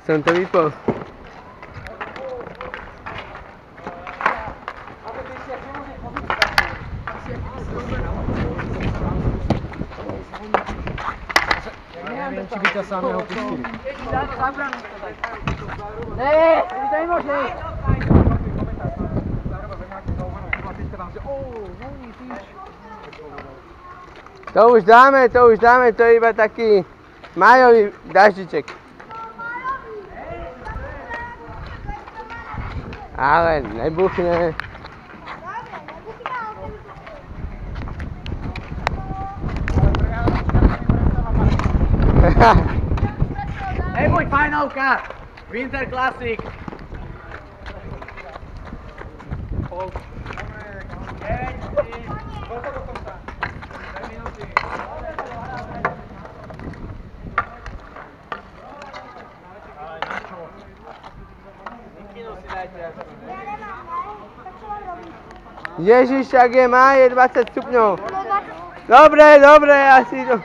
som to vypol. Neviem, či by ťa samého pustili. Ne, ty to nemôže. To už dáme, to je iba taký májový daždiček. Ale nebuchne. Nebuď fajnovka! Winter Classic! Ježiš, ak je máj, je 20 stupňov. Dobre, asi to...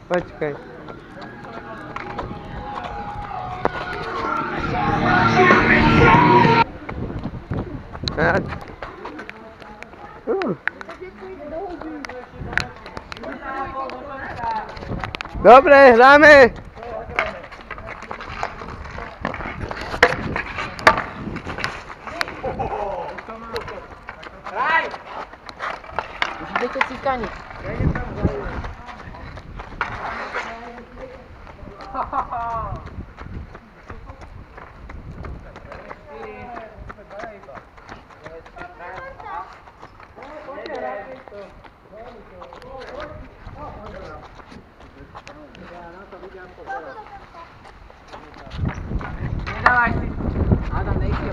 Počkaj. Dobre, hráme. Už idete si staniť. Nedávaj si. Adam, nejsi.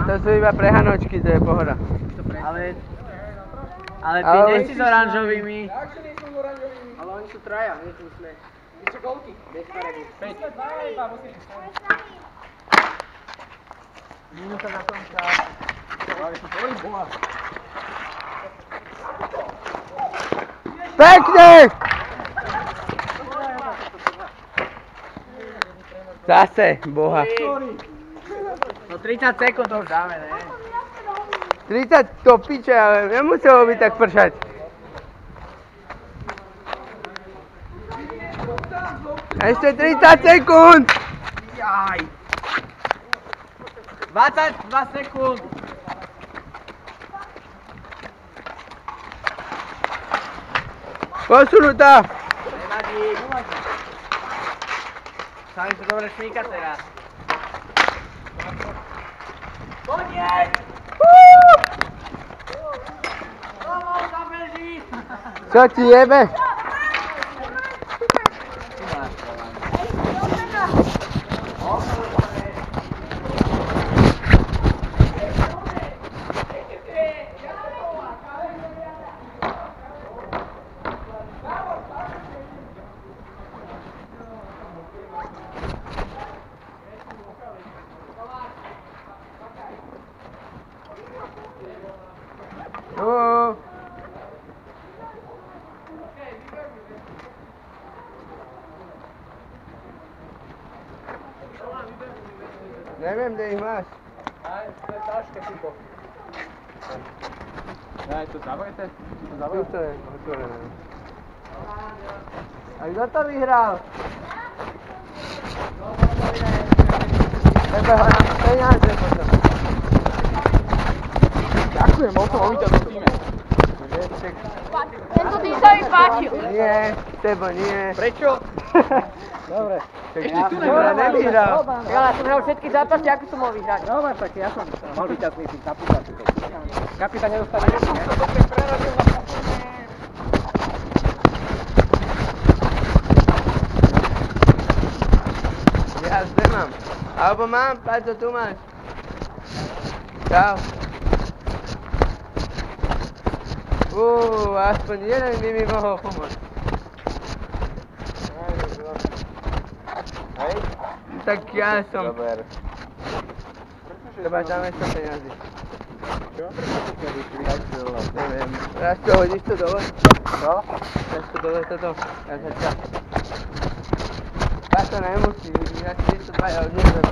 To sú iba prehanočky, to je pohoda. Ale ty nie si s oranžovými. Jak si nie sú s oranžovými? Ale oni sú traja, my tu sme. Vy ste koľky? Bez farby. 5. Minúta na konca. Ale si tvoj boha. Pekne! Zase, boha. No 30 sekúnd to už dáme, ne? 30 to piče, ale nemuselo by tak pršať. Ešte 30 sekúnd! Jaj! 22 sekúnd! Posunutá! Nevadí. Sami sa dobre šmíka teraz. Koniec! Domov sa beží! Čo ti jebe? Neviem, kde ich máš. Aj, to je taška, typo. Aj, to zavrete? Tu to je otvorené. A kto to vyhral? Tebe ho nám peniaze potom. Ďakujem, bol som ovíťaz v týme. Tento tým sa mi páčil. Nie, tebo nie. Prečo? Dobre. Ešte tu nevyhral. Ale som hral všetky zápasy, ako som mohol vyhrať. Dobre, tak ja som mal víťazný tým kapitán. Kapitán nedostane nič, ne? Ja zde mám. Alebo mám, Paťo, tu máš. Čau. Aspoň jeden by mi mohol pomôcť. Hej? Tak ja som. Dober. Treba dáme 100 peniazy. Čo? Prečo to vyhrať? Neviem. Raz čo, hodíš to dole? Čo? Trošku dole toto. Ja sa čas. Tak to nemusí, ja si to dvaja odniesem.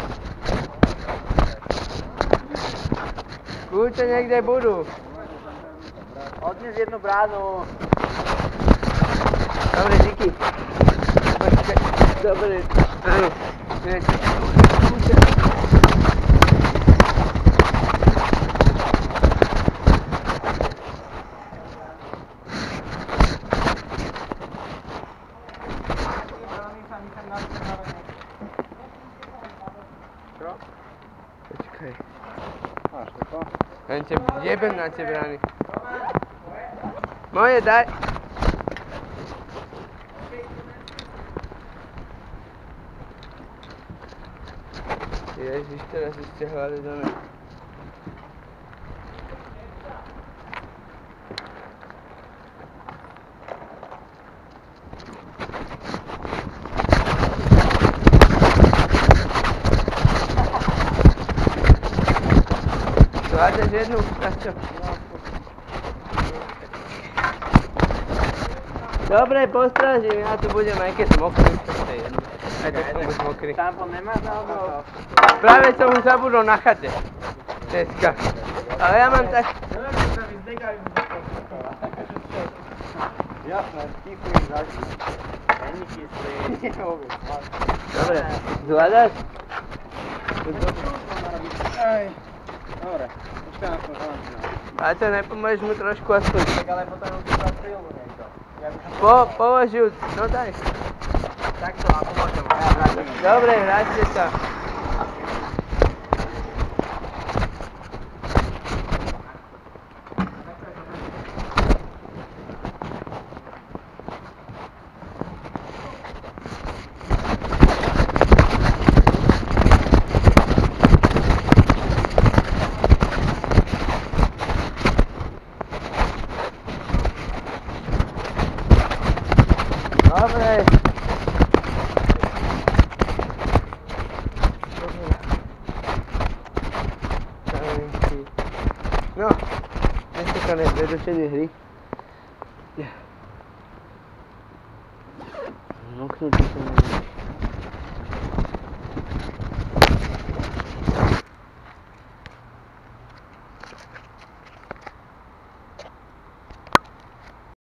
Kľúče niekde budú. Odnes jednu bránu. Dobre, díky. Počkaj, dobre. Áno. Kľúče. Čo? Počkaj. Máš to? Len jebem na tie brány. Moje daj. Ježiš, teraz ste hľadali do mňa. Hľadaš jednu? Na čo? Dobre, postrážim, ja tu budem, aj keď som mokrý, to je jedno. Aj tak som už mokrý. Tampon nemáš alebo? Práve som už zabudol na chate. Dneska. Ale ja mám tak... Jasné, kyslý zaží. Není kyslý. Dobre, zvládaš? Aj. Dobre, počkaj na to, želám. A to nepomôžeš mu trošku aspoň. Tak ale potom už to filmu niekto. Položil, no daj. Takto a pomôžem. Ja vrátim. Dobre, vráťte sa. Dobre. No, dneska konec prerušenie hry. Moknutý som.